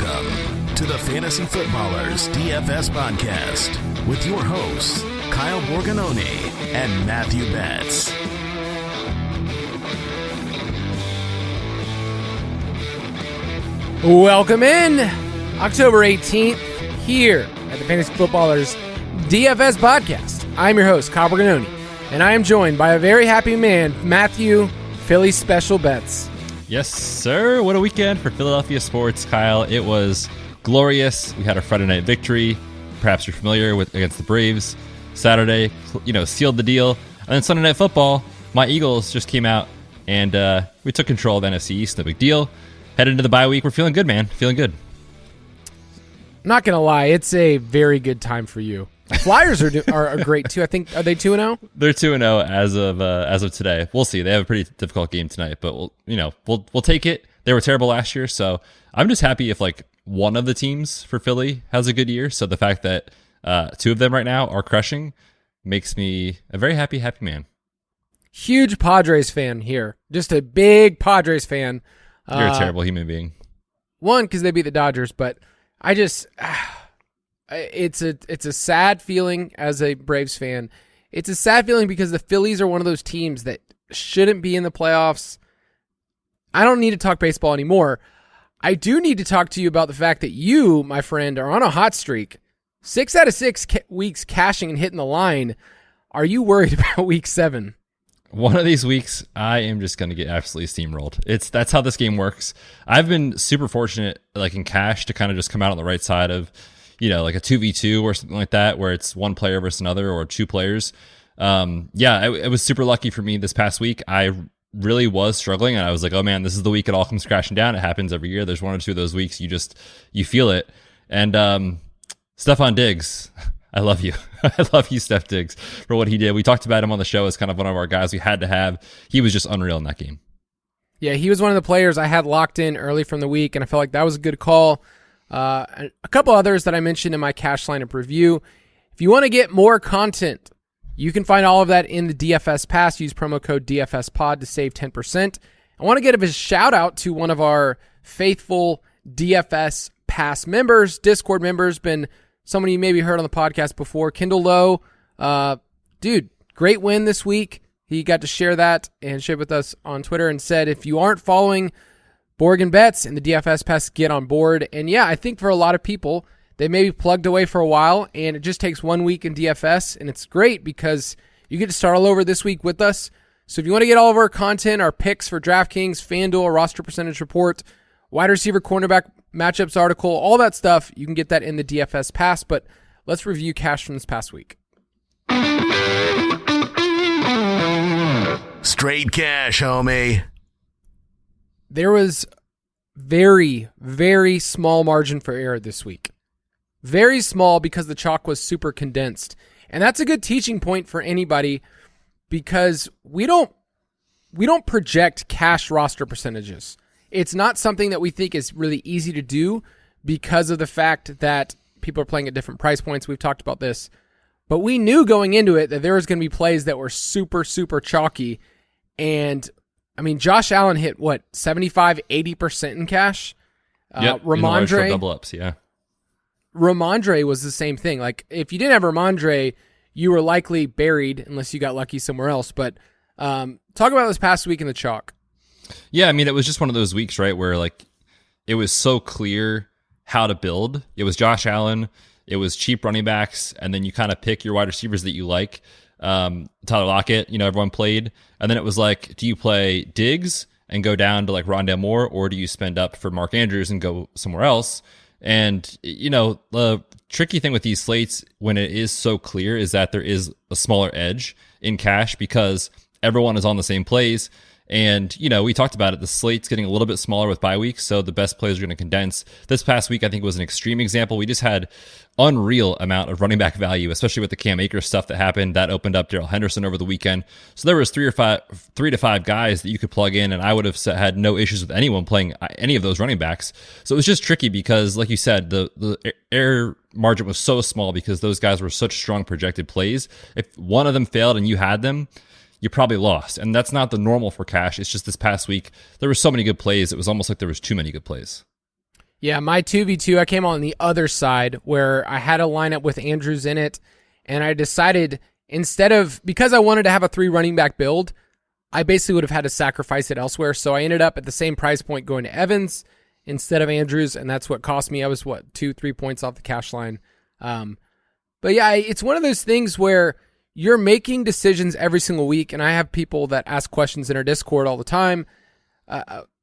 Welcome to the Fantasy Footballers DFS Podcast with your hosts, Kyle Borganoni and Matthew Betz. Welcome in, October 18th, here at the Fantasy Footballers DFS Podcast. I'm your host, Kyle Borganoni, and I am joined by a very happy man, Matthew Philly Special Betz. Yes, sir. What a weekend for Philadelphia sports, Kyle. It was glorious. We had our Friday night victory. Perhaps you're familiar with against the Braves. Saturday, sealed the deal. And then Sunday Night Football, my Eagles just came out and we took control of the NFC East. No big deal. Headed into the bye week. We're feeling good, man. Feeling good. Not going to lie, it's a very good time for you. Flyers are great too. I think, are they 2-0? They're 2-0 as of today. We'll see. They have a pretty difficult game tonight, but we'll take it. They were terrible last year, so I'm just happy if like one of the teams for Philly has a good year. So the fact that two of them right now are crushing makes me a very happy man. Huge Padres fan here. Just a big Padres fan. You're a terrible human being. One, because they beat the Dodgers, but I just it's a sad feeling as a Braves fan. It's a sad feeling because the Phillies are one of those teams that shouldn't be in the playoffs. I don't need to talk baseball anymore. I do need to talk to you about the fact that you, my friend, are on a hot streak. 6 out of 6 weeks cashing and hitting the line. Are you worried about week 7? One of these weeks, I am just going to get absolutely steamrolled. That's how this game works. I've been super fortunate, like in cash, to kind of just come out on the right side of, like a 2v2 or something like that, where it's one player versus another or two players. It was super lucky for me this past week. I really was struggling, and I was like, oh man, this is the week it all comes crashing down. It happens every year. There's one or two of those weeks you feel it. And Stephon Diggs, I love you. I love you, Steph Diggs, for what he did. We talked about him on the show as kind of one of our guys we had to have. He was just unreal in that game. Yeah, he was one of the players I had locked in early from the week, and I felt like that was a good call. A couple others that I mentioned in my cash lineup review. If you want to get more content, you can find all of that in the DFS Pass. Use promo code DFS Pod to save 10%. I want to give a shout out to one of our faithful DFS Pass members, Discord members, been someone you maybe heard on the podcast before, Kendall Lowe. Dude, great win this week. He got to share that and share with us on Twitter and said, if you aren't following Borg Betz and the DFS Pass, get on board. And yeah, I think for a lot of people, they may be plugged away for a while and it just takes 1 week in DFS. And it's great because you get to start all over this week with us. So if you want to get all of our content, our picks for DraftKings, FanDuel, roster percentage report, wide receiver, cornerback matchups article, all that stuff, you can get that in the DFS Pass. But let's review cash from this past week. Straight cash, homie. There was very, very small margin for error this week. Very small because the chalk was super condensed. And that's a good teaching point for anybody because we don't project cash roster percentages. It's not something that we think is really easy to do because of the fact that people are playing at different price points. We've talked about this. But we knew going into it that there was going to be plays that were super, super chalky. And, I mean, Josh Allen hit, 75, 80% in cash? Yep, Ramondre. Double ups, yeah. Ramondre was the same thing. Like, if you didn't have Ramondre, you were likely buried unless you got lucky somewhere else. But talk about this past week in the chalk. Yeah, I mean, it was just one of those weeks, right, where like it was so clear how to build. It was Josh Allen, it was cheap running backs, and then you kind of pick your wide receivers that you like. Tyler Lockett, everyone played, and then it was like, do you play Diggs and go down to like Rondale Moore, or do you spend up for Mark Andrews and go somewhere else? And the tricky thing with these slates when it is so clear is that there is a smaller edge in cash because everyone is on the same plays. And, we talked about it. The slate's getting a little bit smaller with bye weeks, so the best plays are going to condense. This past week, I think, was an extreme example. We just had unreal amount of running back value, especially with the Cam Akers stuff that happened. That opened up Darrell Henderson over the weekend. So there was 3 to 5 guys that you could plug in, and I would have had no issues with anyone playing any of those running backs. So it was just tricky because, like you said, the error margin was so small because those guys were such strong projected plays. If one of them failed and you had them, you probably lost. And that's not the normal for cash. It's just this past week, there were so many good plays. It was almost like there was too many good plays. Yeah, my 2v2, I came on the other side where I had a lineup with Andrews in it, and I decided because I wanted to have a 3 running back build, I basically would have had to sacrifice it elsewhere. So I ended up at the same price point going to Evans instead of Andrews, and that's what cost me. I was 2-3 points off the cash line. But yeah, it's one of those things where you're making decisions every single week, and I have people that ask questions in our Discord all the time.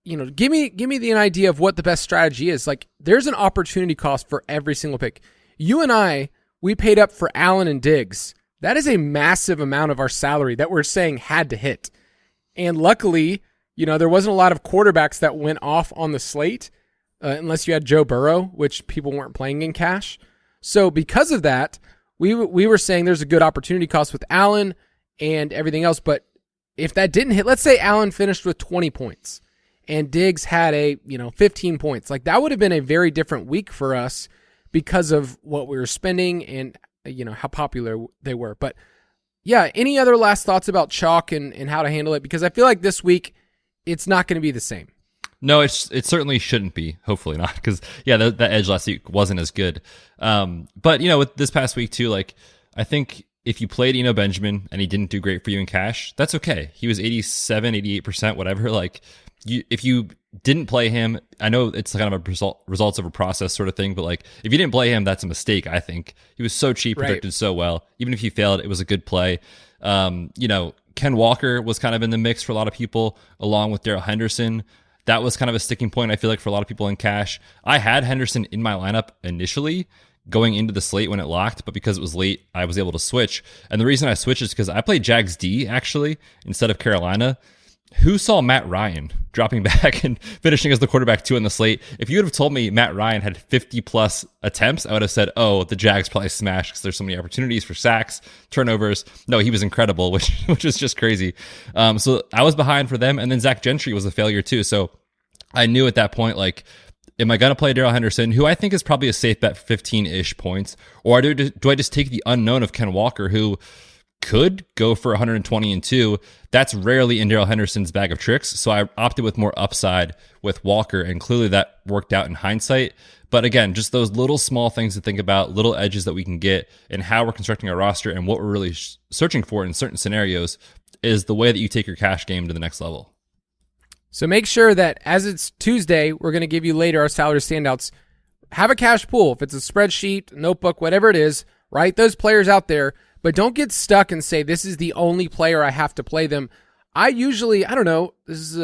Give me the idea of what the best strategy is. Like, there's an opportunity cost for every single pick. You and I, we paid up for Allen and Diggs. That is a massive amount of our salary that we're saying had to hit. And luckily, there wasn't a lot of quarterbacks that went off on the slate, unless you had Joe Burrow, which people weren't playing in cash. So because of that, we were saying there's a good opportunity cost with Allen and everything else. But if that didn't hit, let's say Allen finished with 20 points and Diggs had 15 points. Like, that would have been a very different week for us because of what we were spending and, how popular they were. But yeah, any other last thoughts about chalk and how to handle it? Because I feel like this week it's not going to be the same. No, it certainly shouldn't be. Hopefully not, because that edge last week wasn't as good. But with this past week too, like, I think if you played Benjamin and he didn't do great for you in cash, that's okay. He was 87, 88%, whatever. Like, if you didn't play him, I know it's kind of a results of a process sort of thing, but like, if you didn't play him, that's a mistake. I think he was so cheap, predicted so well. Even if he failed, it was a good play. Ken Walker was kind of in the mix for a lot of people, along with Darrell Henderson. That was kind of a sticking point, I feel like, for a lot of people in cash. I had Henderson in my lineup initially going into the slate when it locked, but because it was late, I was able to switch. And the reason I switched is because I played Jags D, actually, instead of Carolina. Who saw Matt Ryan dropping back and finishing as the quarterback 2 on the slate? If you would have told me Matt Ryan had 50-plus attempts, I would have said, oh, the Jags probably smashed because there's so many opportunities for sacks, turnovers. No, he was incredible, which is just crazy. So I was behind for them, and then Zach Gentry was a failure too. So I knew at that point, like, am I going to play Darrell Henderson, who I think is probably a safe bet for 15-ish points, or do I just take the unknown of Ken Walker, who could go for 120 and 2. That's rarely in Darrell Henderson's bag of tricks. So I opted with more upside with Walker, and clearly that worked out in hindsight. But again, just those little small things to think about, little edges that we can get in how we're constructing our roster and what we're really searching for in certain scenarios is the way that you take your cash game to the next level. So make sure that as it's Tuesday, we're going to give you later our salary standouts. Have a cash pool. If it's a spreadsheet, notebook, whatever it is, write those players out there. But don't get stuck and say, this is the only player I have to play them. I don't know, this is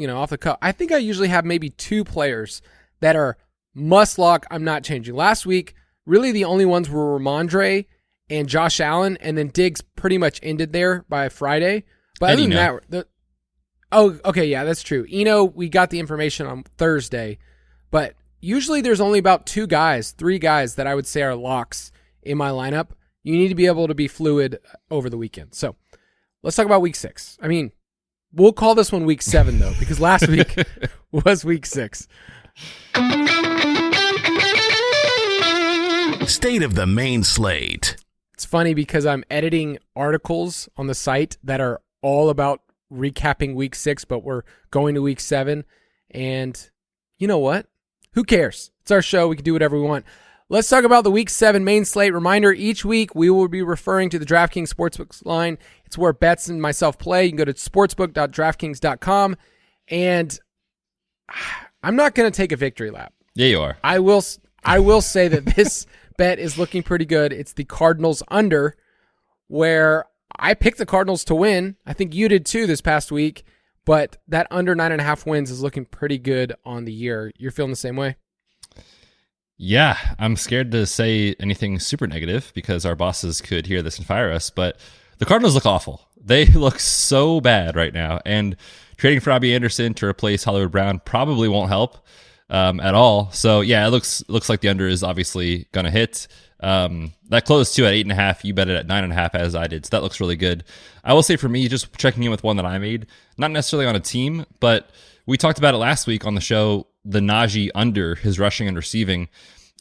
off the cuff. I think I usually have maybe 2 players that are must lock. I'm not changing. Last week, really the only ones were Ramondre and Josh Allen, and then Diggs pretty much ended there by Friday. But other than that, okay, yeah, that's true. We got the information on Thursday, but usually there's only about 3 guys that I would say are locks in my lineup. You need to be able to be fluid over the weekend. So let's talk about week 6. I mean, we'll call this one week 7, though, because last week was week 6. State of the main slate. It's funny because I'm editing articles on the site that are all about recapping week 6, but we're going to week 7. And you know what? Who cares? It's our show. We can do whatever we want. Let's talk about the Week 7 main slate. Reminder, each week we will be referring to the DraftKings Sportsbook line. It's where Betz and myself play. You can go to sportsbook.draftkings.com. And I'm not going to take a victory lap. Yeah, you are. I will say that this bet is looking pretty good. It's the Cardinals under, where I picked the Cardinals to win. I think you did too this past week. But that under 9.5 wins is looking pretty good on the year. You're feeling the same way? Yeah, I'm scared to say anything super negative because our bosses could hear this and fire us, but the Cardinals look awful. They look so bad right now, and trading for Robbie Anderson to replace Hollywood Brown probably won't help at all. So yeah, it looks like the under is obviously going to hit. That closed too at 8.5. You bet it at 9.5 as I did, so that looks really good. I will say for me, just checking in with one that I made, not necessarily on a team, but we talked about it last week on the show, the Najee under, his rushing and receiving,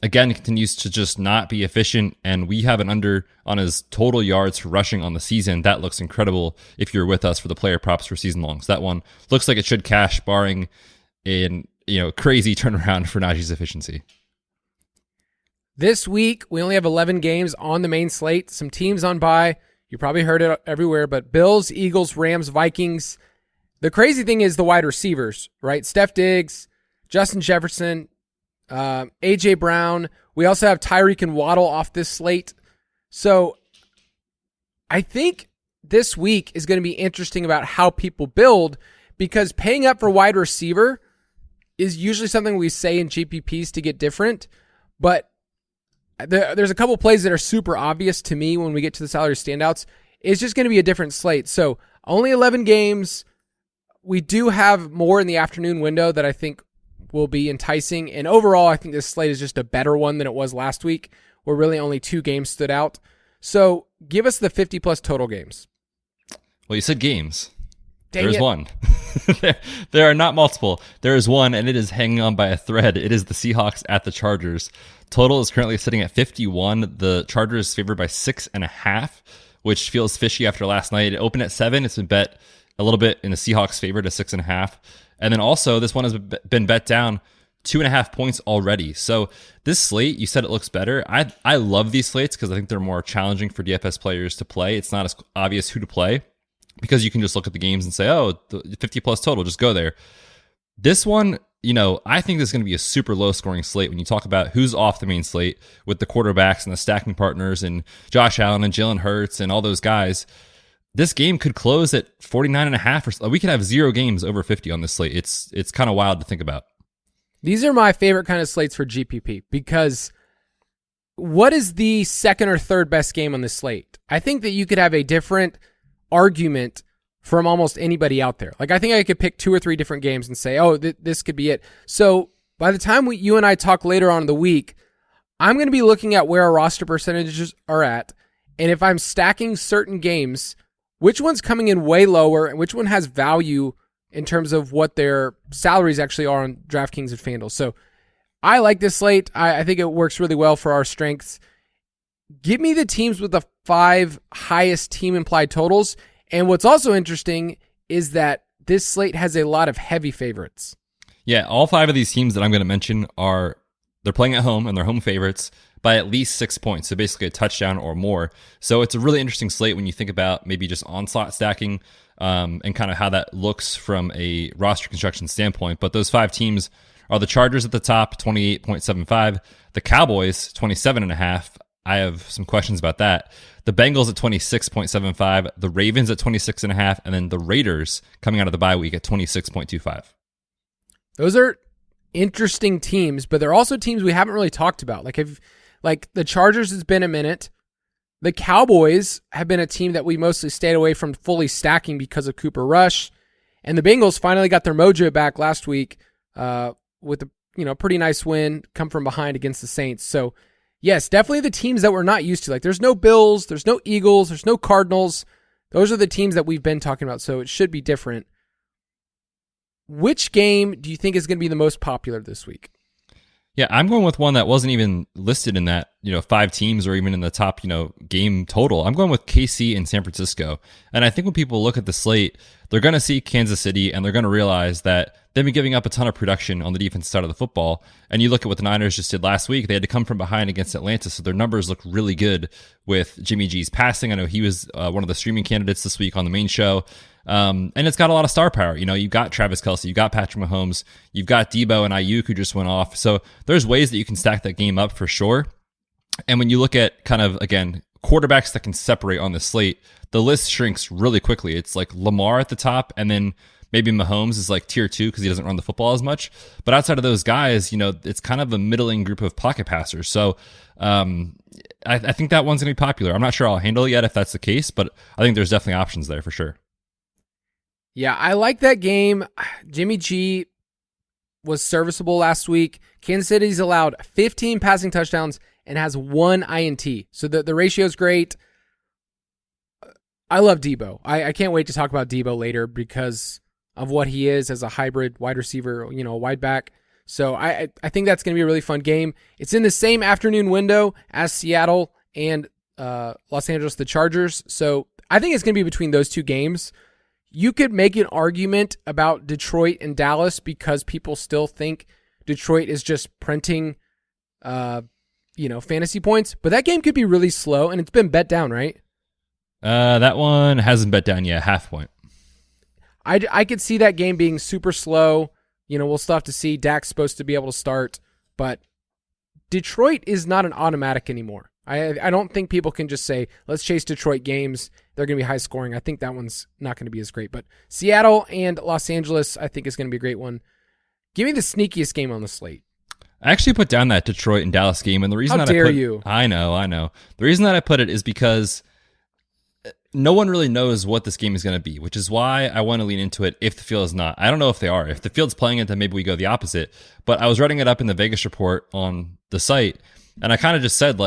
again, continues to just not be efficient, and we have an under on his total yards for rushing on the season. That looks incredible if you're with us for the player props for season long. So that one looks like it should cash, barring an crazy turnaround for Najee's efficiency. This week, we only have 11 games on the main slate. Some teams on bye. You probably heard it everywhere, but Bills, Eagles, Rams, Vikings. The crazy thing is the wide receivers, right? Steph Diggs, Justin Jefferson, A.J. Brown. We also have Tyreek and Waddle off this slate. So I think this week is going to be interesting about how people build, because paying up for wide receiver is usually something we say in GPPs to get different, but there's a couple plays that are super obvious to me when we get to the salary standouts. It's just going to be a different slate. So only 11 games. We do have more in the afternoon window that I think will be enticing. And overall, I think this slate is just a better one than it was last week, where really only 2 games stood out. So give us the 50 plus total games. Well, you said games. Dang There's it. one. There are not multiple. There is one, and it is hanging on by a thread. It is the Seahawks at the Chargers. Total is currently sitting at 51. The Chargers favored by 6.5, which feels fishy after last night. It opened at 7. It's been bet a little bit in the Seahawks' favor to 6.5. And then also, this one has been bet down 2.5 points already. So this slate, you said it looks better. I love these slates because I think they're more challenging for DFS players to play. It's not as obvious who to play, because you can just look at the games and say, oh, the 50 plus total, just go there. This one, I think this is going to be a super low scoring slate when you talk about who's off the main slate with the quarterbacks and the stacking partners and Josh Allen and Jalen Hurts and all those guys. This game could close at 49.5, or we could have 0 games over 50 on this slate. It's kind of wild to think about. These are my favorite kind of slates for GPP, because what is the second or third best game on this slate? I think that you could have a different argument from almost anybody out there. Like, I think I could pick 2 or 3 different games and say, oh, this could be it. So by the time you and I talk later on in the week, I'm going to be looking at where our roster percentages are at. And if I'm stacking certain games, which one's coming in way lower and which one has value in terms of what their salaries actually are on DraftKings and FanDuel. So I like this slate. I think it works really well for our strengths. Give me the teams with the 5 highest team implied totals. And what's also interesting is that this slate has a lot of heavy favorites. Yeah, all 5 of these teams that I'm going to mention they're playing at home and they're home favorites by at least 6 points. So basically a touchdown or more. So it's a really interesting slate when you think about maybe just onslaught stacking and kind of how that looks from a roster construction standpoint. But those 5 teams are the Chargers at the top, 28.75, the Cowboys, 27.5. I have some questions about that. The Bengals at 26.75, the Ravens at 26.5, and then the Raiders coming out of the bye week at 26.25. Those are interesting teams, but they're also teams we haven't really talked about. Like the Chargers has been a minute. The Cowboys have been a team that we mostly stayed away from fully stacking because of Cooper Rush. And the Bengals finally got their mojo back last week with a pretty nice win, come from behind against the Saints. So yes, definitely the teams that we're not used to. Like, there's no Bills, there's no Eagles, there's no Cardinals. Those are the teams that we've been talking about, so it should be different. Which game do you think is going to be the most popular this week? Yeah, I'm going with one that wasn't even listed in that, 5 teams or even in the top, game total. I'm going with KC and San Francisco. And I think when people look at the slate, they're going to see Kansas City and they're going to realize that they've been giving up a ton of production on the defensive side of the football. And you look at what the Niners just did last week. They had to come from behind against Atlanta, so their numbers look really good with Jimmy G's passing. I know he was one of the streaming candidates this week on the main show. And it's got a lot of star power. You've got Travis Kelce, you've got Patrick Mahomes, you've got Debo and Ayuk who just went off. So there's ways that you can stack that game up for sure. And when you look at kind of, again, quarterbacks that can separate on the slate, the list shrinks really quickly. It's like Lamar at the top, and then maybe Mahomes is like tier 2 because he doesn't run the football as much. But outside of those guys, it's kind of a middling group of pocket passers. So I think that one's going to be popular. I'm not sure I'll handle it yet if that's the case, but I think there's definitely options there for sure. Yeah, I like that game. Jimmy G was serviceable last week. Kansas City's allowed 15 passing touchdowns and has 1 INT. So the ratio is great. I love Debo. I can't wait to talk about Debo later because of what he is as a hybrid wide receiver, a wide back. So I think that's going to be a really fun game. It's in the same afternoon window as Seattle and Los Angeles, the Chargers. So I think it's going to be between those 2 games. you could make an argument about Detroit and Dallas because people still think Detroit is just printing, fantasy points. But that game could be really slow, and it's been bet down, right? That one hasn't bet down yet, half point. I could see that game being super slow. We'll still have to see. Dak's supposed to be able to start, but Detroit is not an automatic anymore. I don't think people can just say, let's chase Detroit games. They're going to be high scoring. I think that one's not going to be as great. But Seattle and Los Angeles, I think, is going to be a great one. Give me the sneakiest game on the slate. I actually put down that Detroit and Dallas game, and the reason How that dare I put you? I know. The reason that I put it is because no one really knows what this game is going to be, which is why I want to lean into it if the field is not. I don't know if they are. If the field's playing it, then maybe we go the opposite. But I was writing it up in the Vegas report on the site, and I kind of just said,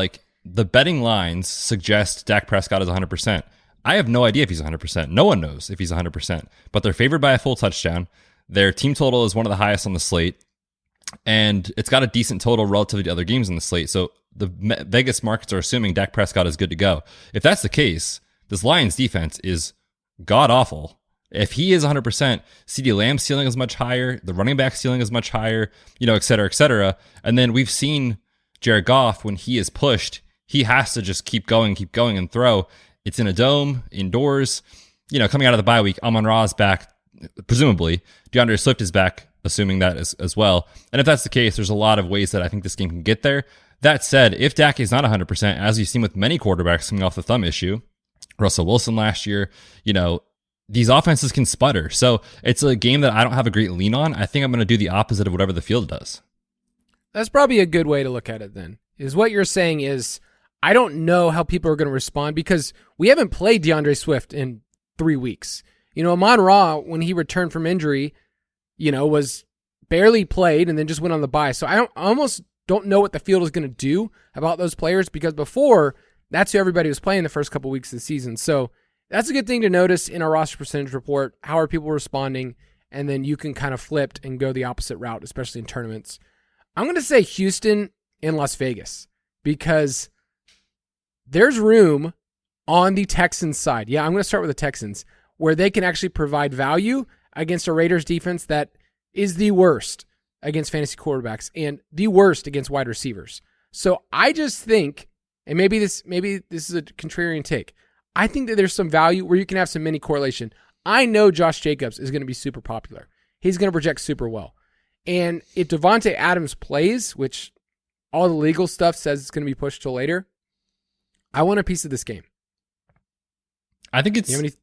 the betting lines suggest Dak Prescott is 100%. I have no idea if he's 100%. No one knows if he's 100%. But they're favored by a full touchdown. Their team total is one of the highest on the slate. And it's got a decent total relative to other games on the slate. So the Vegas markets are assuming Dak Prescott is good to go. If that's the case, this Lions defense is god-awful. If he is 100%, CeeDee Lamb's ceiling is much higher. The running back ceiling is much higher, et cetera, et cetera. And then we've seen Jared Goff, when he is pushed, he has to just keep going and throw. It's in a dome, indoors. Coming out of the bye week, Amon-Ra is back, presumably. DeAndre Swift is back, assuming that as well. And if that's the case, there's a lot of ways that I think this game can get there. That said, if Dak is not 100%, as we've seen with many quarterbacks coming off the thumb issue, Russell Wilson last year, these offenses can sputter. So it's a game that I don't have a great lean on. I think I'm going to do the opposite of whatever the field does. That's probably a good way to look at it then, is what you're saying is, I don't know how people are going to respond because we haven't played DeAndre Swift in 3 weeks. Amon-Ra, when he returned from injury, was barely played and then just went on the bye. So I almost don't know what the field is going to do about those players because before, that's who everybody was playing the first couple weeks of the season. So that's a good thing to notice in our roster percentage report. How are people responding? And then you can kind of flip and go the opposite route, especially in tournaments. I'm going to say Houston and Las Vegas because there's room on the Texans side. Yeah, I'm going to start with the Texans, where they can actually provide value against a Raiders defense that is the worst against fantasy quarterbacks and the worst against wide receivers. So I just think, and maybe this is a contrarian take, I think that there's some value where you can have some mini correlation. I know Josh Jacobs is going to be super popular. He's going to project super well. And if Devontae Adams plays, which all the legal stuff says it's going to be pushed till later, I want a piece of this game. I think it's...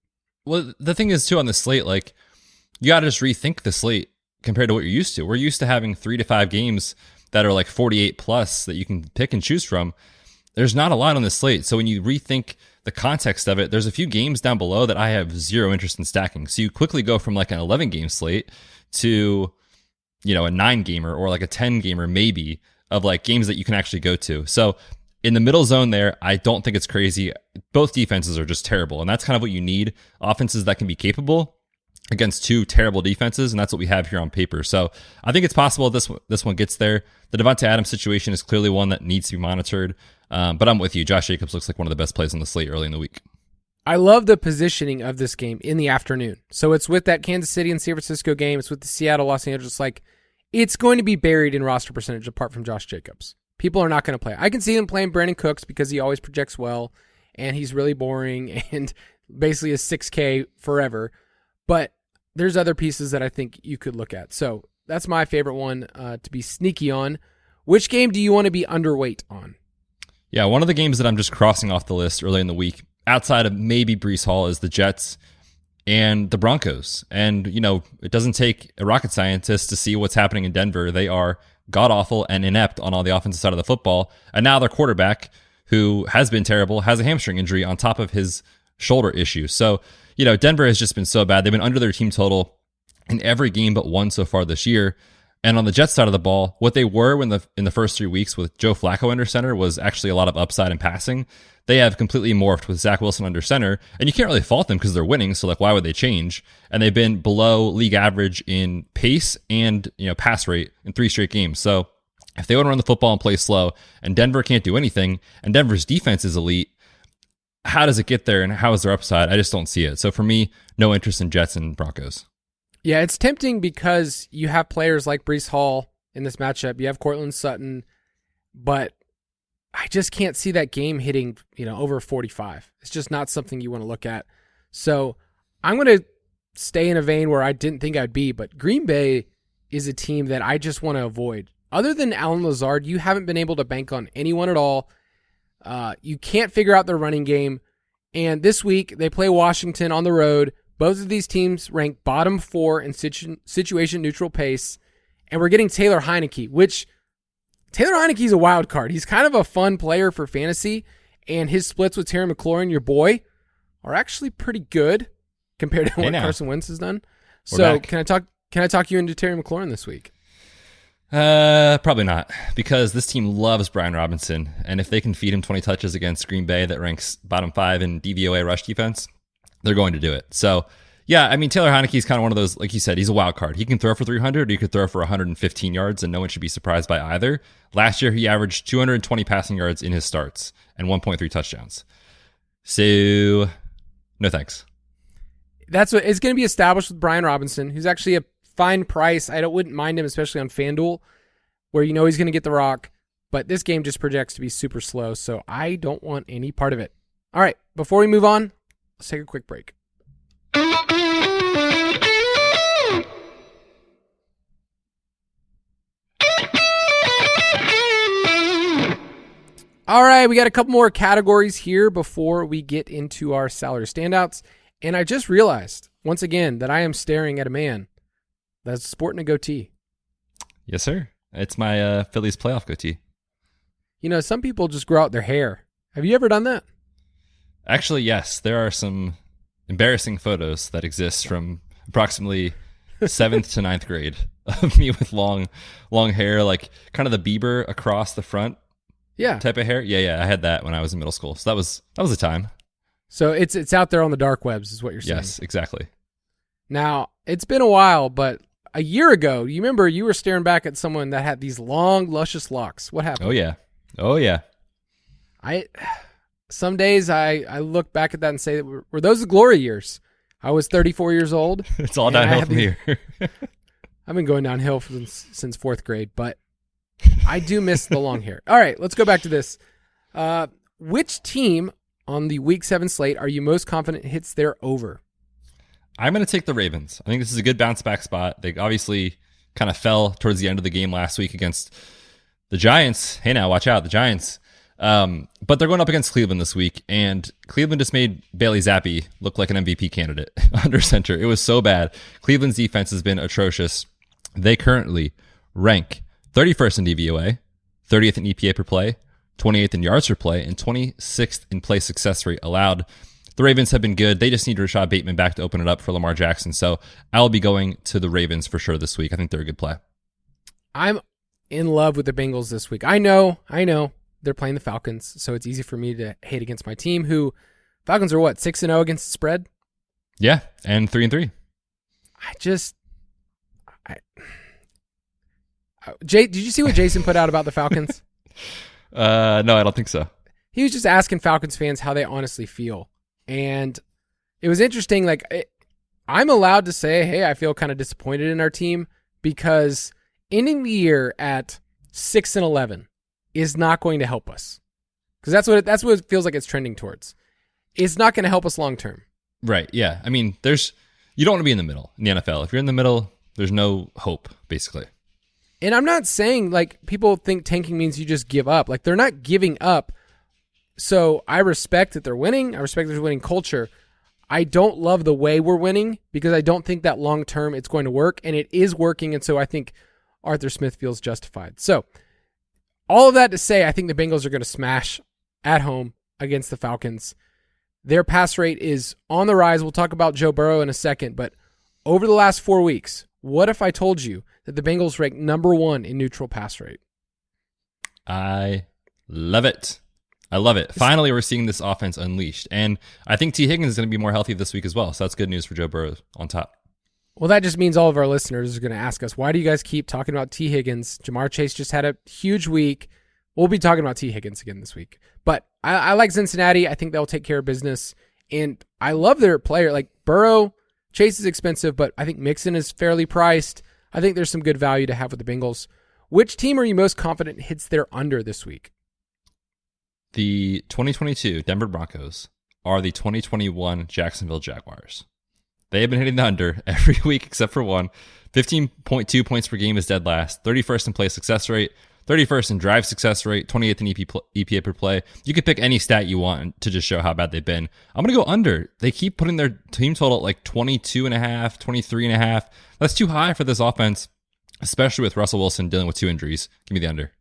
Well, the thing is, too, on the slate, you got to just rethink the slate compared to what you're used to. We're used to having 3 to 5 games that are 48 plus that you can pick and choose from. There's not a lot on the slate. So when you rethink the context of it, there's a few games down below that I have zero interest in stacking. So you quickly go from an 11 game slate to, a 9 gamer or a 10 gamer maybe of games that you can actually go to. So in the middle zone there, I don't think it's crazy. Both defenses are just terrible, and that's kind of what you need. Offenses that can be capable against 2 terrible defenses, and that's what we have here on paper. So I think it's possible this one gets there. The Devontae Adams situation is clearly one that needs to be monitored, but I'm with you. Josh Jacobs looks like one of the best plays on the slate early in the week. I love the positioning of this game in the afternoon. So it's with that Kansas City and San Francisco game. It's with the Seattle, Los Angeles. It's going to be buried in roster percentage apart from Josh Jacobs. People are not going to play. I can see him playing Brandon Cooks because he always projects well, and he's really boring and basically is 6K forever. But there's other pieces that I think you could look at. So that's my favorite one to be sneaky on. Which game do you want to be underweight on? Yeah, one of the games that I'm just crossing off the list early in the week, outside of maybe Breece Hall, is the Jets and the Broncos. And, it doesn't take a rocket scientist to see what's happening in Denver. They are god-awful and inept on all the offensive side of the football. And now their quarterback, who has been terrible, has a hamstring injury on top of his shoulder issue. So, Denver has just been so bad. They've been under their team total in every game but one so far this year. And on the Jets side of the ball, what they were in the first 3 weeks with Joe Flacco under center was actually a lot of upside in passing. They have completely morphed with Zach Wilson under center, and you can't really fault them because they're winning, so why would they change? And they've been below league average in pace and pass rate in 3 straight games. So if they want to run the football and play slow, and Denver can't do anything, and Denver's defense is elite, how does it get there and how is their upside? I just don't see it. So for me, no interest in Jets and Broncos. Yeah, it's tempting because you have players like Breece Hall in this matchup. You have Cortland Sutton, but I just can't see that game hitting, over 45. It's just not something you want to look at. So I'm going to stay in a vein where I didn't think I'd be, but Green Bay is a team that I just want to avoid. Other than Allen Lazard, you haven't been able to bank on anyone at all. You can't figure out their running game. And this week, they play Washington on the road. Both of these teams rank bottom 4 in situation neutral pace. And we're getting Taylor Heineke, which Taylor Heineke's a wild card. He's kind of a fun player for fantasy. And his splits with Terry McLaurin, your boy, are actually pretty good compared to what Carson Wentz has done. So can I talk you into Terry McLaurin this week? Probably not, because this team loves Brian Robinson, and if they can feed him 20 touches against Green Bay that ranks bottom 5 in DVOA rush defense, they're going to do it. So, yeah, I mean, Taylor Heineke's kind of one of those, like you said, he's a wild card. He can throw for 300, or he could throw for 115 yards, and no one should be surprised by either. Last year, he averaged 220 passing yards in his starts and 1.3 touchdowns. So, no thanks. That's what it's going to be established with Brian Robinson, who's actually a fine price. I wouldn't mind him, especially on FanDuel, where he's going to get the rock. But this game just projects to be super slow, so I don't want any part of it. All right, before we move on, let's take a quick break. All right, we got a couple more categories here before we get into our salary standouts. And I just realized, once again, that I am staring at a man that's sporting a goatee. Yes, sir. It's my Phillies playoff goatee. Some people just grow out their hair. Have you ever done that? Actually, yes. There are some embarrassing photos that exist from approximately 7th to 9th grade of me with long hair, like kind of the Bieber across the front type of hair. Yeah. I had that when I was in middle school. So that was a time. So it's out there on the dark webs is what you're saying. Yes, exactly. Now, it's been a while, but a year ago, you remember you were staring back at someone that had these long, luscious locks. What happened? Oh, yeah. Some days I look back at that and say, were those the glory years? I was 34 years old. It's all downhill from here. I've been going downhill since 4th grade, but I do miss the long hair. All right, let's go back to this. Which team on the Week 7 slate are you most confident hits their over? I'm going to take the Ravens. I think this is a good bounce back spot. They obviously kind of fell towards the end of the game last week against the Giants. Hey, now watch out, the Giants. But they're going up against Cleveland this week, and Cleveland just made Bailey Zappi look like an MVP candidate under center. It was so bad. Cleveland's defense has been atrocious. They currently rank 31st in DVOA, 30th in EPA per play, 28th in yards per play, and 26th in play success rate allowed. The Ravens have been good. They just need Rashad Bateman back to open it up for Lamar Jackson. So I'll be going to the Ravens for sure this week. I think they're a good play. I'm in love with the Bengals this week. I know. They're playing the Falcons, so it's easy for me to hate against my team, who Falcons are 6-0 against the spread? Yeah, and 3-3. Did you see what Jason put out about the Falcons? No, I don't think so. He was just asking Falcons fans how they honestly feel. And it was interesting. I'm allowed to say, hey, I feel kind of disappointed in our team, because ending the year at 6-11 is not going to help us. Because that's what it feels like it's trending towards. It's not going to help us long term. Right. Yeah. I mean, you don't want to be in the middle in the NFL. If you're in the middle, there's no hope, basically. And I'm not saying people think tanking means you just give up. They're not giving up. So I respect that they're winning. I respect there's winning culture. I don't love the way we're winning, because I don't think that long term it's going to work, and it is working. And so I think Arthur Smith feels justified. So all of that to say, I think the Bengals are going to smash at home against the Falcons. Their pass rate is on the rise. We'll talk about Joe Burrow in a second, but over the last 4 weeks, what if I told you that the Bengals rank number 1 in neutral pass rate? I love it. Finally, we're seeing this offense unleashed. And I think T. Higgins is going to be more healthy this week as well. So that's good news for Joe Burrow on top. Well, that just means all of our listeners are going to ask us, why do you guys keep talking about T. Higgins? Jamar Chase just had a huge week. We'll be talking about T. Higgins again this week. But I like Cincinnati. I think they'll take care of business. And I love their player. Like Burrow, Chase is expensive, but I think Mixon is fairly priced. I think there's some good value to have with the Bengals. Which team are you most confident hits their under this week? The 2022 Denver Broncos are the 2021 Jacksonville Jaguars. They have been hitting the under every week except for one. 15.2 points per game is dead last. 31st in play success rate. 31st in drive success rate. 28th in EPA per play. You could pick any stat you want to just show how bad they've been. I'm going to go under. They keep putting their team total at like 22.5, 23.5. That's too high for this offense, especially with Russell Wilson dealing with 2 injuries. Give me the under.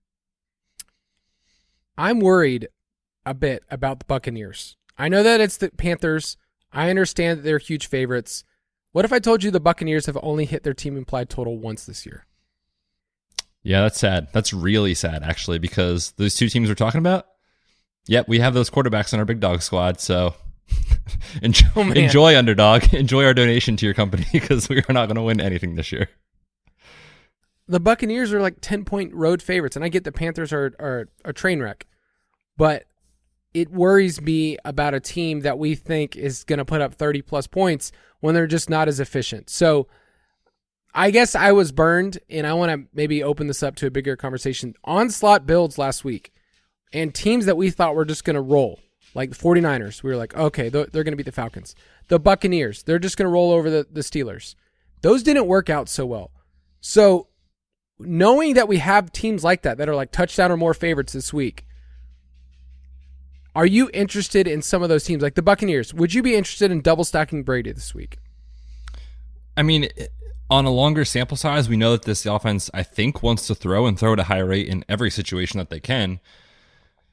I'm worried a bit about the Buccaneers. I know that it's the Panthers. I understand that they're huge favorites. What if I told you the Buccaneers have only hit their team implied total once this year? Yeah, that's sad. That's really sad, actually, because those two teams we're talking about, yep, we have those quarterbacks in our big dog squad. So enjoy Underdog. Enjoy our donation to your company because we are not going to win anything this year. The Buccaneers are like 10-point road favorites, and I get the Panthers are a train wreck. But it worries me about a team that we think is going to put up 30-plus points when they're just not as efficient. So I guess I was burned, and I want to maybe open this up to a bigger conversation. On-slot builds last week, and teams that we thought were just going to roll, like the 49ers. We were like, okay, they're going to beat the Falcons. The Buccaneers, they're just going to roll over the Steelers. Those didn't work out so well. So knowing that we have teams like that are like touchdown or more favorites this week, are you interested in some of those teams? Like the Buccaneers, would you be interested in double stacking Brady this week? I mean, on a longer sample size, we know that this offense, I think, wants to throw and throw at a high rate in every situation that they can.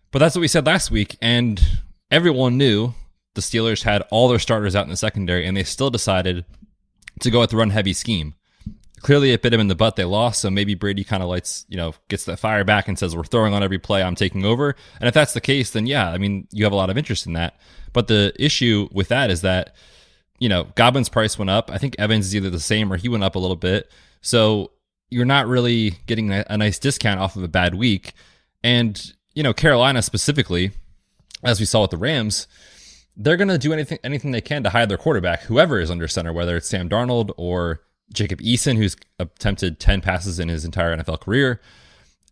But that's what we said last week, and everyone knew the Steelers had all their starters out in the secondary, and they still decided to go with the run-heavy scheme. Clearly, it bit him in the butt. They lost, so maybe Brady kind of gets that fire back and says, we're throwing on every play, I'm taking over. And if that's the case, then yeah, I mean, you have a lot of interest in that. But the issue with that is that, Godwin's price went up. I think Evans is either the same or he went up a little bit. So you're not really getting a nice discount off of a bad week. And, Carolina specifically, as we saw with the Rams, they're going to do anything they can to hide their quarterback, whoever is under center, whether it's Sam Darnold or Jacob Eason, who's attempted 10 passes in his entire NFL career.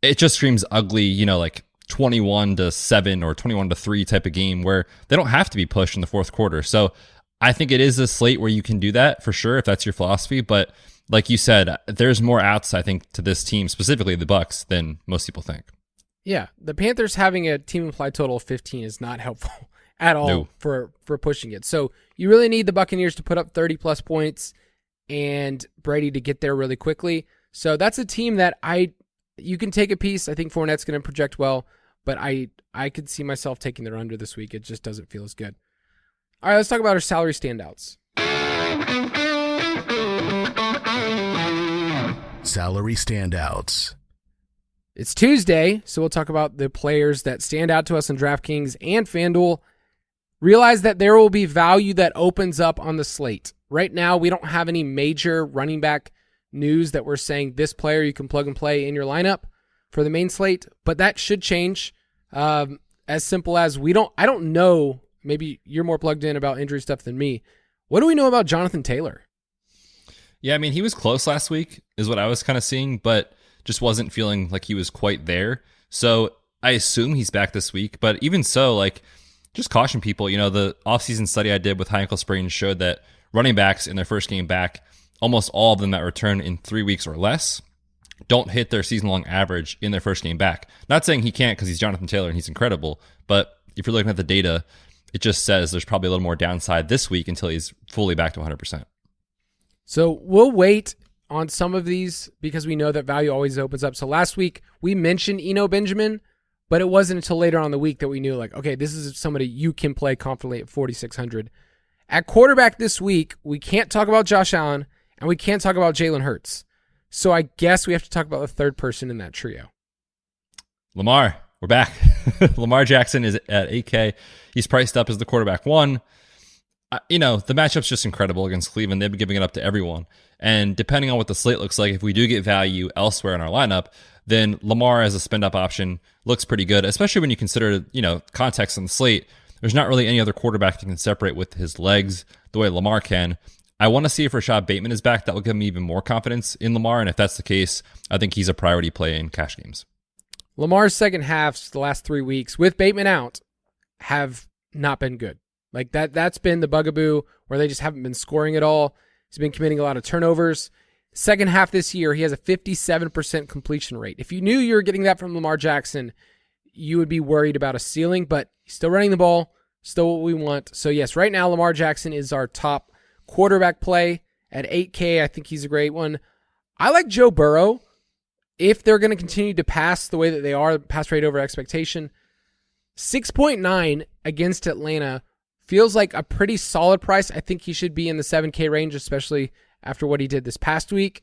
It just screams ugly, like 21-7 or 21-3 type of game where they don't have to be pushed in the fourth quarter. So I think it is a slate where you can do that for sure if that's your philosophy. But like you said, there's more outs, I think, to this team, specifically the Bucs, than most people think. Yeah, the Panthers having a team implied total of 15 is not helpful at all for pushing it. So you really need the Buccaneers to put up 30-plus points and Brady to get there really quickly. So that's a team that you can take a piece. I think Fournette's going to project well, but I could see myself taking their under this week. It just doesn't feel as good. All right, let's talk about our salary standouts. Salary standouts. It's Tuesday, so we'll talk about the players that stand out to us on DraftKings and FanDuel. Realize that there will be value that opens up on the slate. Right now, we don't have any major running back news that we're saying this player you can plug and play in your lineup for the main slate, but that should change. As simple as I don't know, maybe you're more plugged in about injury stuff than me. What do we know about Jonathan Taylor? Yeah, I mean, he was close last week is what I was kind of seeing, but just wasn't feeling like he was quite there. So I assume he's back this week, but even so, just caution people, the offseason study I did with high ankle sprains showed that running backs in their first game back, almost all of them that return in 3 weeks or less, don't hit their season-long average in their first game back. Not saying he can't because he's Jonathan Taylor and he's incredible, but if you're looking at the data, it just says there's probably a little more downside this week until he's fully back to 100%. So we'll wait on some of these because we know that value always opens up. So last week we mentioned Eno Benjamin, but it wasn't until later on in the week that we knew okay, this is somebody you can play confidently at 4,600. At quarterback this week, we can't talk about Josh Allen and we can't talk about Jalen Hurts. So I guess we have to talk about the third person in that trio. Lamar, we're back. Lamar Jackson is at 8K. He's priced up as the quarterback one. The matchup's just incredible against Cleveland. They've been giving it up to everyone. And depending on what the slate looks like, if we do get value elsewhere in our lineup, then Lamar as a spend up option looks pretty good, especially when you consider, context on the slate. There's not really any other quarterback that can separate with his legs the way Lamar can. I want to see if Rashad Bateman is back. That will give me even more confidence in Lamar. And if that's the case, I think he's a priority play in cash games. Lamar's second halves the last 3 weeks with Bateman out have not been good. Like that's been the bugaboo where they just haven't been scoring at all. He's been committing a lot of turnovers. Second half this year, he has a 57% completion rate. If you knew you were getting that from Lamar Jackson, you would be worried about a ceiling, but he's still running the ball, still what we want. So yes, right now Lamar Jackson is our top quarterback play at 8K. I think he's a great one. I like Joe Burrow. If they're going to continue to pass the way that they are, pass rate over expectation, 6.9 against Atlanta feels like a pretty solid price. I think he should be in the 7K range, especially after what he did this past week.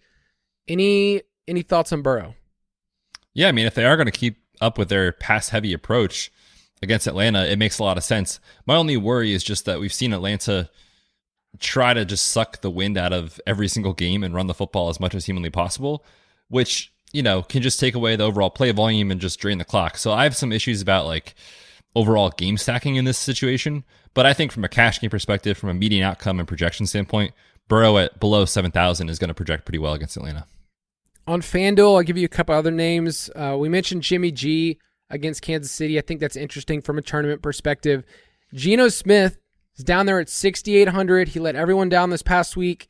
Any thoughts on Burrow? Yeah, I mean, if they are going to keep up with their pass-heavy approach against Atlanta, it makes a lot of sense. My only worry is just that we've seen Atlanta try to just suck the wind out of every single game and run the football as much as humanly possible, which, can just take away the overall play volume and just drain the clock. So I have some issues about overall game stacking in this situation. But I think from a cash game perspective, from a median outcome and projection standpoint, Burrow at below 7,000 is going to project pretty well against Atlanta. On FanDuel, I'll give you a couple other names. We mentioned Jimmy G against Kansas City. I think that's interesting from a tournament perspective. Geno Smith is down there at 6,800. He let everyone down this past week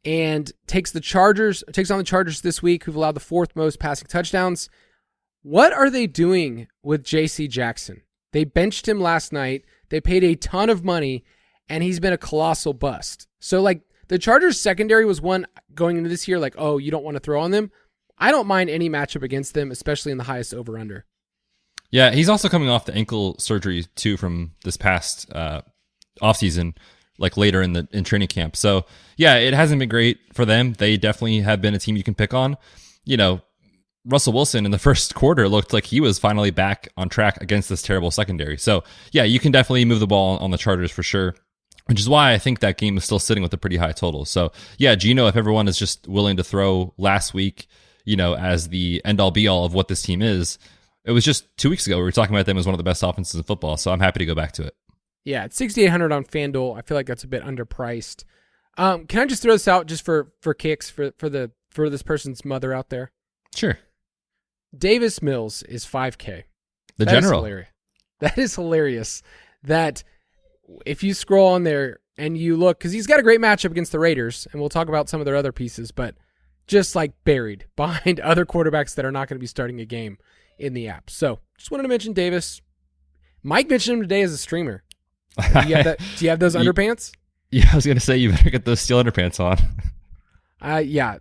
and takes on the Chargers this week, who've allowed the fourth most passing touchdowns. What are they doing with J.C. Jackson? They benched him last night. They paid a ton of money, and he's been a colossal bust. So, the Chargers secondary was one going into this year, you don't want to throw on them. I don't mind any matchup against them, especially in the highest over-under. Yeah, he's also coming off the ankle surgery, too, from this past offseason, later in training camp. So, yeah, it hasn't been great for them. They definitely have been a team you can pick on. Russell Wilson in the first quarter looked like he was finally back on track against this terrible secondary. So, yeah, you can definitely move the ball on the Chargers for sure, which is why I think that game is still sitting with a pretty high total. So, yeah, Geno, if everyone is just willing to throw last week, as the end-all be-all of what this team is, it was just 2 weeks ago we were talking about them as one of the best offenses in football, so I'm happy to go back to it. Yeah, it's 6,800 on FanDuel. I feel like that's a bit underpriced. Can I just throw this out just for kicks for this person's mother out there? Sure. Davis Mills is 5K. The general. That is hilarious. That if you scroll on there and you look, because he's got a great matchup against the Raiders, and we'll talk about some of their other pieces, but just buried behind other quarterbacks that are not going to be starting a game in the app. So just wanted to mention Davis. Mike mentioned him today as a streamer. Do you have those underpants? Yeah, I was going to say you better get those steel underpants on. Yeah,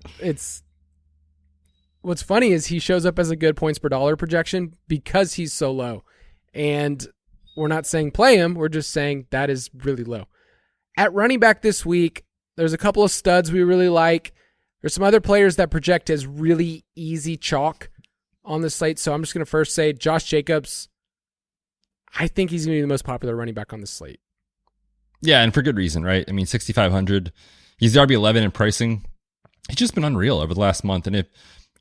what's funny is he shows up as a good points per dollar projection because he's so low. And we're not saying play him. We're just saying that is really low. At running back this week, there's a couple of studs we really like. There's some other players that project as really easy chalk on the slate. So I'm just going to first say Josh Jacobs. I think he's going to be the most popular running back on the slate. Yeah, and for good reason, right? I mean, 6,500. He's the RB11 in pricing. He's just been unreal over the last month. And if,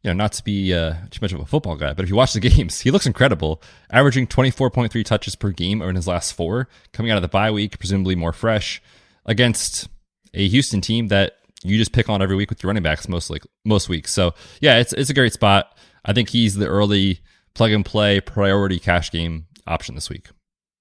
not to be too much of a football guy, but if you watch the games, he looks incredible, averaging 24.3 touches per game in his last 4, coming out of the bye week, presumably more fresh, against a Houston team that you just pick on every week with your running backs most weeks. So, yeah, it's a great spot. I think he's the early plug-and-play priority cash game option this week.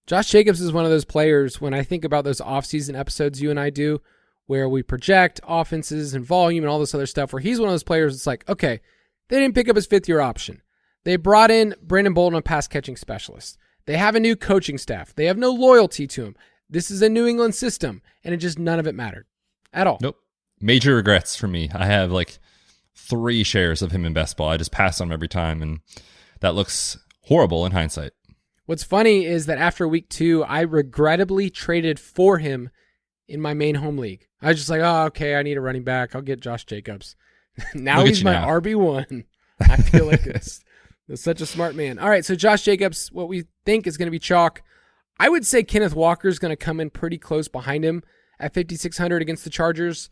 Josh Jacobs is one of those players, when I think about those off-season episodes you and I do, where we project offenses and volume and all this other stuff, where he's one of those players that's okay, they didn't pick up his fifth-year option. They brought in Brandon Bolden, a pass-catching specialist. They have a new coaching staff. They have no loyalty to him. This is a New England system, and none of it mattered at all. Nope. Major regrets for me. I have 3 shares of him in best ball. I just pass on him every time, and that looks horrible in hindsight. What's funny is that after week 2, I regrettably traded for him in my main home league. I was just okay, I need a running back. I'll get Josh Jacobs. Now he's my RB1. I feel like it's such a smart man. All right, so Josh Jacobs, what we think is going to be chalk. I would say Kenneth Walker is going to come in pretty close behind him at 5,600 against the Chargers.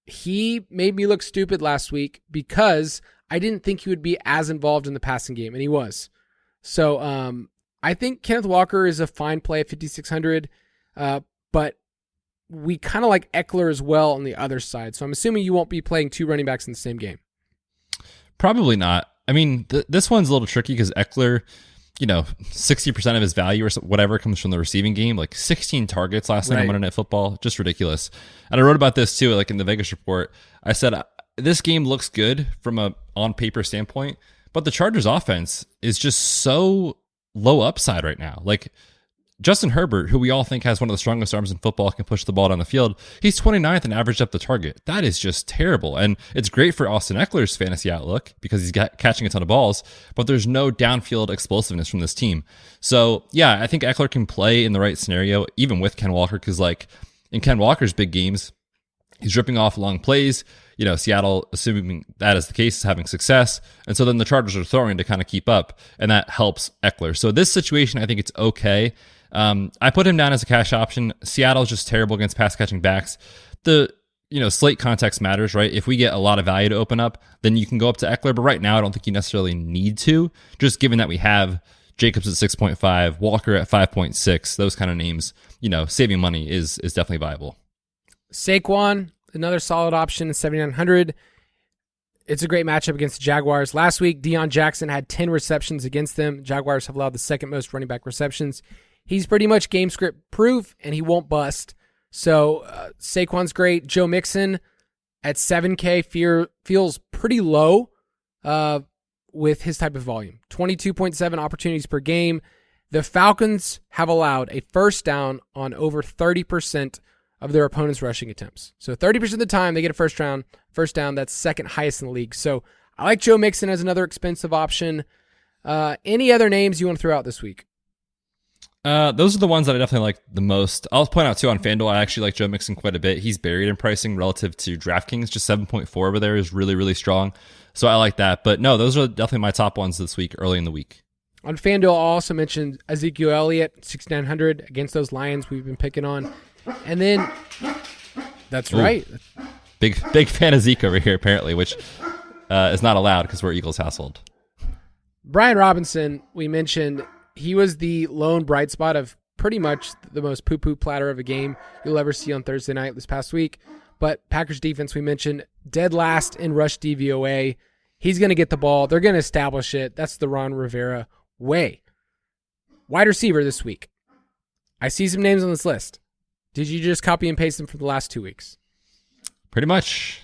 He made me look stupid last week because I didn't think he would be as involved in the passing game, and he was. So I think Kenneth Walker is a fine play at 5,600, but we kind of like Eckler as well on the other side. So I'm assuming you won't be playing two running backs in the same game. Probably not. I mean, this one's a little tricky because Eckler, 60% of his value or whatever comes from the receiving game, like 16 targets last night on Monday Night Football, just ridiculous. And I wrote about this too, like in the Vegas report. I said, this game looks good from a on paper standpoint, but the Chargers offense is just so low upside right now. Like Justin Herbert, who we all think has one of the strongest arms in football, can push the ball down the field. He's 29th and averaged up the target. That is just terrible. And it's great for Austin Eckler's fantasy outlook because he's catching a ton of balls, but there's no downfield explosiveness from this team. So yeah, I think Eckler can play in the right scenario, even with Ken Walker, because like in Ken Walker's big games, he's ripping off long plays. Seattle, assuming that is the case, is having success. And so then the Chargers are throwing to kind of keep up, and that helps Eckler. So this situation, I think it's okay. I put him down as a cash option. Seattle's just terrible against pass catching backs. The slate context matters, right? If we get a lot of value to open up, then you can go up to Eckler. But right now, I don't think you necessarily need to, just given that we have Jacobs at 6.5, Walker at 5.6, those kind of names. Saving money is definitely viable. Saquon, another solid option at 7,900. It's a great matchup against the Jaguars. Last week, Deion Jackson had 10 receptions against them. Jaguars have allowed the second most running back receptions. He's pretty much game script proof, and he won't bust. So Saquon's great. Joe Mixon at 7K feels pretty low with his type of volume. 22.7 opportunities per game. The Falcons have allowed a first down on over 30% of their opponent's rushing attempts. So 30% of the time they get a first down, that's second highest in the league. So I like Joe Mixon as another expensive option. Any other names you want to throw out this week? Those are the ones that I definitely like the most. I'll point out too on FanDuel, I actually like Joe Mixon quite a bit. He's buried in pricing relative to DraftKings. Just 7.4 over there is really, really strong. So I like that. But no, those are definitely my top ones this week, early in the week. On FanDuel, I'll also mention Ezekiel Elliott, 6,900 against those Lions we've been picking on. And then, that's right. Big fan of Zeke over here, apparently, which is not allowed because we're Eagles household. Brian Robinson, we mentioned, he was the lone bright spot of pretty much the most poo-poo platter of a game you'll ever see on Thursday night this past week. But Packers defense, we mentioned, dead last in rush DVOA. He's going to get the ball. They're going to establish it. That's the Ron Rivera way. Wide receiver this week. I see some names on this list. Did you just copy and paste them from the last 2 weeks? Pretty much.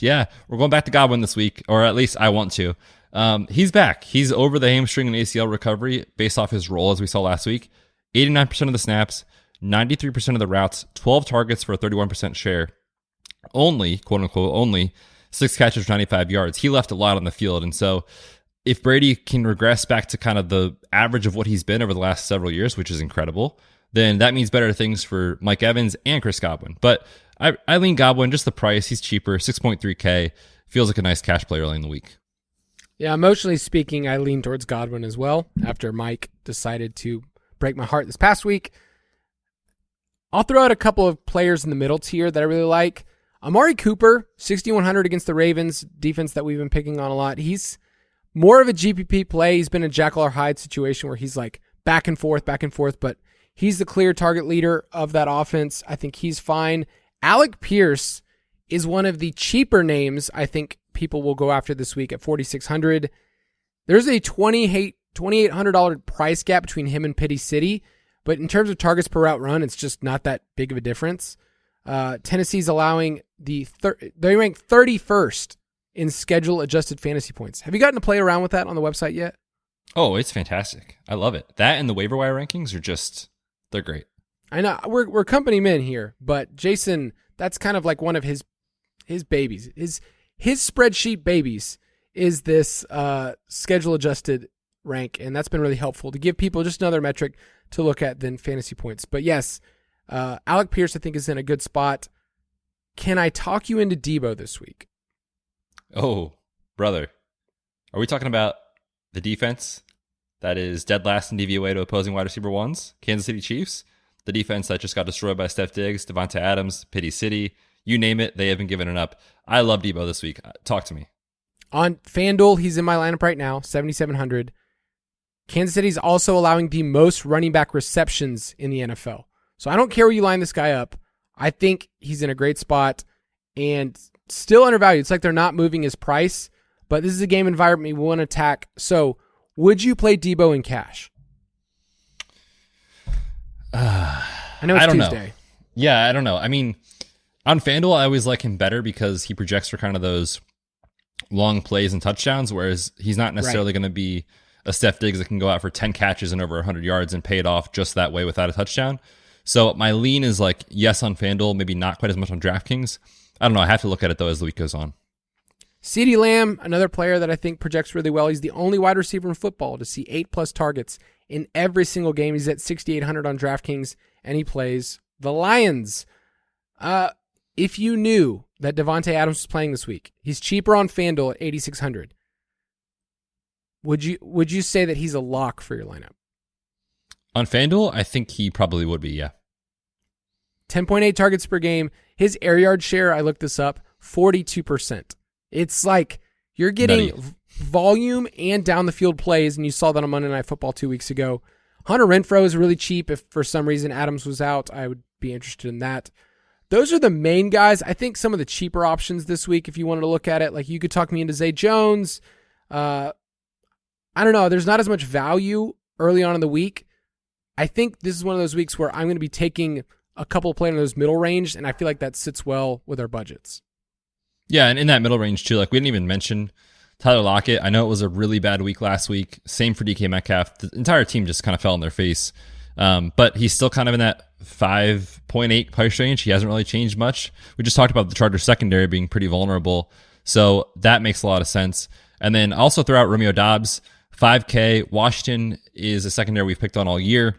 Yeah. We're going back to Godwin this week, or at least I want to. He's back. He's over the hamstring and ACL recovery based off his role, as we saw last week. 89% of the snaps, 93% of the routes, 12 targets for a 31% share. Only, quote unquote, only 6 catches for 95 yards. He left a lot on the field. And so if Brady can regress back to kind of the average of what he's been over the last several years, which is incredible, then that means better things for Mike Evans and Chris Godwin. But I lean Godwin, just the price. He's cheaper, 6.3K. Feels like a nice cash play early in the week. Yeah, emotionally speaking, I lean towards Godwin as well after Mike decided to break my heart this past week. I'll throw out a couple of players in the middle tier that I really like. Amari Cooper, 6,100 against the Ravens, defense that we've been picking on a lot. He's more of a GPP play. He's been a Jekyll or Hyde situation where he's like back and forth, but he's the clear target leader of that offense. I think he's fine. Alec Pierce is one of the cheaper names I think people will go after this week at 4,600. There's a $2,800 price gap between him and Pity City, but in terms of targets per route run, it's just not that big of a difference. Tennessee's allowing they rank 31st in schedule adjusted fantasy points. Have you gotten to play around with that on the website yet? Oh, it's fantastic. I love it. That and the waiver wire rankings are they're great. I know we're company men here, but Jason, that's kind of like one of his babies. His spreadsheet babies is this schedule adjusted rank, and that's been really helpful to give people just another metric to look at than fantasy points. But yes, Alec Pierce I think is in a good spot. Can I talk you into Debo this week? Oh, brother. Are we talking about the defense that is dead last in DVOA to opposing wide receiver ones? Kansas City Chiefs? The defense that just got destroyed by Steph Diggs, Devonta Adams, Pity City, you name it, they haven't given it up. I love Debo this week. Talk to me. On FanDuel, he's in my lineup right now, 7,700. Kansas City's also allowing the most running back receptions in the NFL. So I don't care where you line this guy up. I think he's in a great spot and still undervalued. It's like they're not moving his price, but this is a game environment we want to attack. So would you play Debo in cash? I know it's Tuesday. Know. Yeah, I don't know. I mean, on FanDuel, I always like him better because he projects for kind of those long plays and touchdowns, whereas he's not necessarily going to be a Steph Diggs that can go out for 10 catches and over 100 yards and pay it off just that way without a touchdown. So my lean is like, yes, on FanDuel, maybe not quite as much on DraftKings. I don't know. I have to look at it, though, as the week goes on. CeeDee Lamb, another player that I think projects really well. He's the only wide receiver in football to see 8+ targets in every single game. He's at 6,800 on DraftKings, and he plays the Lions. If you knew that Devontae Adams was playing this week, he's cheaper on FanDuel at 8,600. Would you say that he's a lock for your lineup? On FanDuel, I think he probably would be, yeah. 10.8 targets per game. His air yard share, I looked this up, 42%. It's like you're getting volume and down the field plays, and you saw that on Monday Night Football 2 weeks ago. Hunter Renfrow is really cheap. If for some reason Adams was out, I would be interested in that. Those are the main guys. I think some of the cheaper options this week, if you wanted to look at it, like you could talk me into Zay Jones. I don't know. There's not as much value early on in the week. I think this is one of those weeks where I'm going to be taking a couple of players in those middle range, and I feel like that sits well with our budgets. Yeah, and in that middle range too, like we didn't even mention Tyler Lockett. I know it was a really bad week last week. Same for DK Metcalf. The entire team just kind of fell on their face. But he's still kind of in that 5.8 price range. He hasn't really changed much. We just talked about the Chargers secondary being pretty vulnerable. So that makes a lot of sense. And then also throw out Romeo Doubs, 5K. Washington is a secondary we've picked on all year.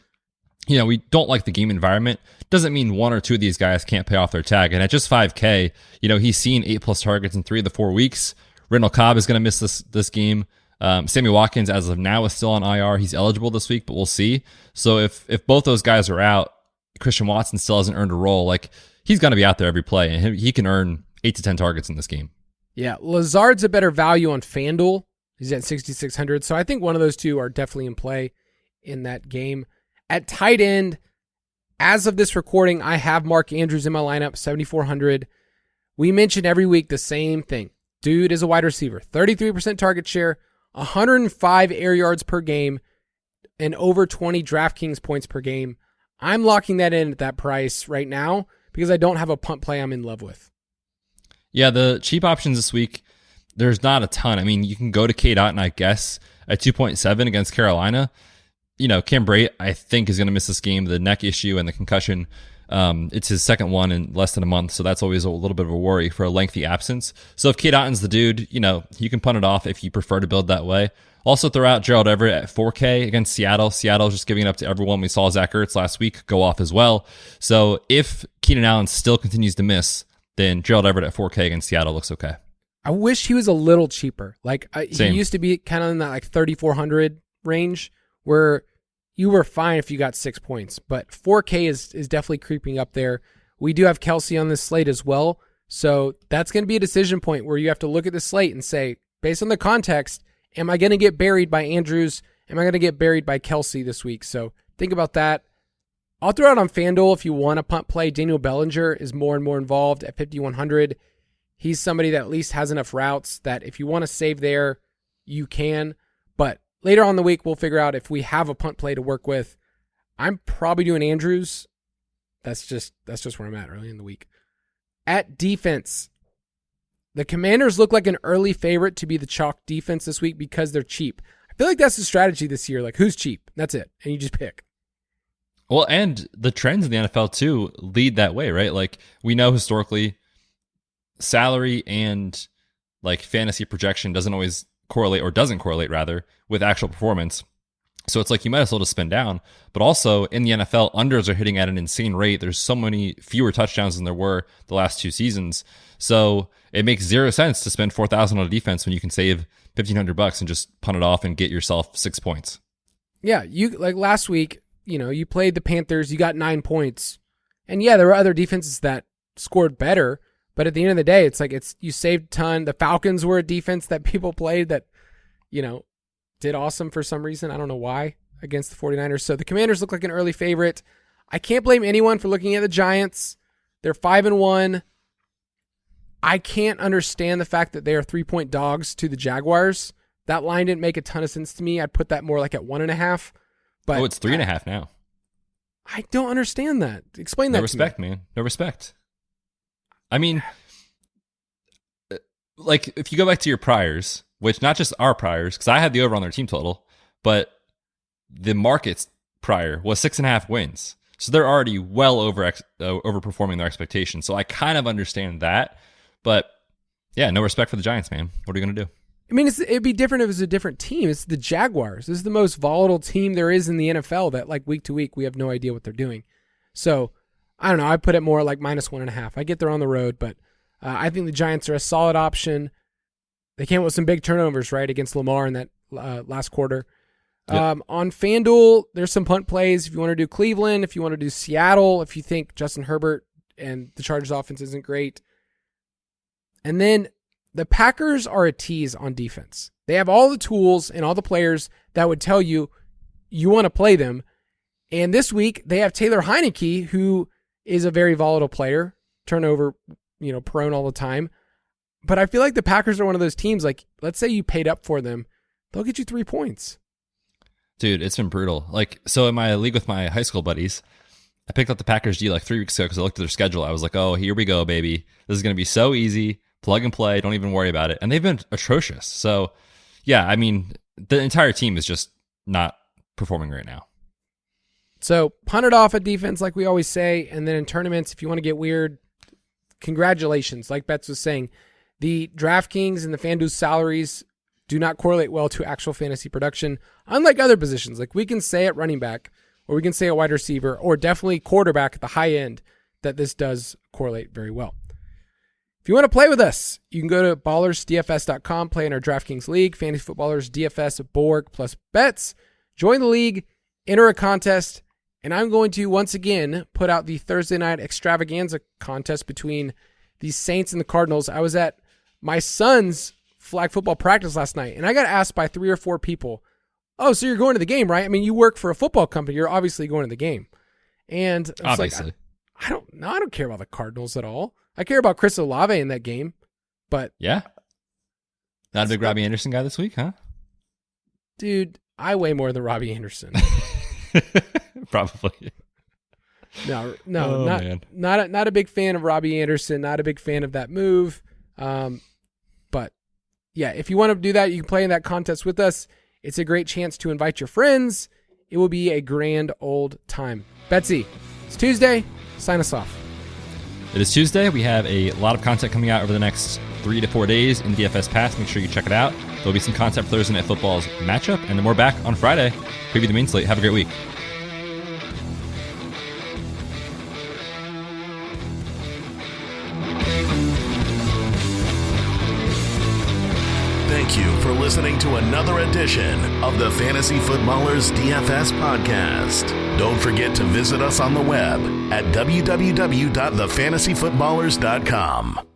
You know, we don't like the game environment. Doesn't mean one or two of these guys can't pay off their tag. And at just 5K, you know, he's seen 8+ targets in 3 of the 4 weeks. Randall Cobb is going to miss this game. Sammy Watkins, as of now, is still on IR. He's eligible this week, but we'll see. So if both those guys are out, Christian Watson still hasn't earned a role. Like, he's going to be out there every play, and he can earn 8 to 10 targets in this game. Yeah, Lazard's a better value on FanDuel. He's at 6,600. So I think one of those two are definitely in play in that game. At tight end, as of this recording, I have Mark Andrews in my lineup, 7,400. We mention every week the same thing. Dude is a wide receiver, 33% target share, 105 air yards per game, and over 20 DraftKings points per game. I'm locking that in at that price right now because I don't have a punt play I'm in love with. Yeah, the cheap options this week, there's not a ton. I mean, you can go to K-Dot, I guess, at 2.7 against Carolina. You know, Cam Brate, I think, is going to miss this game. The neck issue and the concussion, it's his second one in less than a month, so that's always a little bit of a worry for a lengthy absence. So if K-Dot's the dude, you know, you can punt it off if you prefer to build that way. Also throw out Gerald Everett at 4K against Seattle. Seattle's just giving it up to everyone. We saw Zach Ertz last week go off as well. So if Keenan Allen still continues to miss, then Gerald Everett at 4K against Seattle looks okay. I wish he was a little cheaper. Like he Same. used to be kind of in that like 3,400 range where you were fine if you got 6 points, but 4K is definitely creeping up there. We do have Kelsey on this slate as well, so that's going to be a decision point where you have to look at the slate and say, based on the context, am I going to get buried by Andrews? Am I going to get buried by Kelsey this week? So think about that. I'll throw out on FanDuel if you want a punt play. Daniel Bellinger is more and more involved at 5,100. He's somebody that at least has enough routes that if you want to save there, you can. But later on in the week, we'll figure out if we have a punt play to work with. I'm probably doing Andrews. That's just where I'm at early in the week. At defense, the Commanders look like an early favorite to be the chalk defense this week because they're cheap. I feel like that's the strategy this year. Like, who's cheap? That's it. And you just pick. Well, and the trends in the NFL, too, lead that way, right? Like, we know historically salary and, like, fantasy projection doesn't always correlate, or doesn't correlate, rather, with actual performance. So it's like you might as well just spend down. But also, in the NFL, unders are hitting at an insane rate. There's so many fewer touchdowns than there were the last 2 seasons. So it makes zero sense to spend $4,000 on a defense when you can save $1,500 and just punt it off and get yourself 6 points. Yeah, you like last week, you know, you played the Panthers, you got 9 points. And yeah, there were other defenses that scored better, But at the end of the day, it's like you saved a ton. The Falcons were a defense that people played that, did awesome for some reason. I don't know why against the 49ers. So the Commanders look like an early favorite. I can't blame anyone for looking at the Giants. They're 5-1. I can't understand the fact that they are 3-point dogs to the Jaguars. That line didn't make a ton of sense to me. I'd put that more like at 1.5. But it's 3.5 now. I don't understand that. Explain that to me. No respect, man. No respect. I mean, like, if you go back to your priors, which not just our priors, because I had the over on their team total, but the market's prior was 6.5 wins. So they're already well overperforming their expectations. So I kind of understand that. But yeah, no respect for the Giants, man. What are you going to do? I mean, it'd be different if it was a different team. It's the Jaguars. This is the most volatile team there is in the NFL that, like, week to week, we have no idea what they're doing. So I don't know. I put it more like -1.5. I get they're on the road, but I think the Giants are a solid option. They came with some big turnovers, right, against Lamar in that last quarter. Yep. On FanDuel, there's some punt plays. If you want to do Cleveland, if you want to do Seattle, if you think Justin Herbert and the Chargers offense isn't great. And then the Packers are a tease on defense. They have all the tools and all the players that would tell you want to play them. And this week, they have Taylor Heineke, who is a very volatile player, turnover, prone all the time. But I feel like the Packers are one of those teams, like, let's say you paid up for them, they'll get you 3 points. Dude, it's been brutal. Like, so in my league with my high school buddies, I picked up the Packers D like 3 weeks ago because I looked at their schedule. I was like, oh, here we go, baby. This is going to be so easy. Plug and play. Don't even worry about it. And they've been atrocious. So, yeah, I mean, the entire team is just not performing right now. So, punt it off at defense like we always say. And then in tournaments, if you want to get weird, congratulations. Like Betz was saying, the DraftKings and the FanDuel salaries do not correlate well to actual fantasy production, unlike other positions. Like we can say at running back, or we can say at wide receiver, or definitely quarterback at the high end, that this does correlate very well. If you want to play with us, you can go to ballersdfs.com, play in our DraftKings League, Fantasy Footballers DFS Borg plus Betz. Join the league, enter a contest, and I'm going to once again put out the Thursday night extravaganza contest between the Saints and the Cardinals. I was at my son's flag football practice last night, and I got asked by 3 or 4 people, oh, so you're going to the game, right? I mean, you work for a football company. You're obviously going to the game. And it's obviously. Like, I don't care about the Cardinals at all. I care about Chris Olave in that game, but yeah, not a big Robbie Anderson guy this week, huh? Dude, I weigh more than Robbie Anderson. Probably. No, not a big fan of Robbie Anderson. Not a big fan of that move. But yeah, if you want to do that, you can play in that contest with us. It's a great chance to invite your friends. It will be a grand old time. Betsy, it's Tuesday. Sign us off. It is Tuesday. We have a lot of content coming out over the next 3 to 4 days in DFS Pass. Make sure you check it out. There'll be some content for Thursday Night Football's matchup, and then we're back on Friday. Preview the main slate. Have a great week. Thank you for listening to another edition of the Fantasy Footballers DFS Podcast. Don't forget to visit us on the web at www.thefantasyfootballers.com.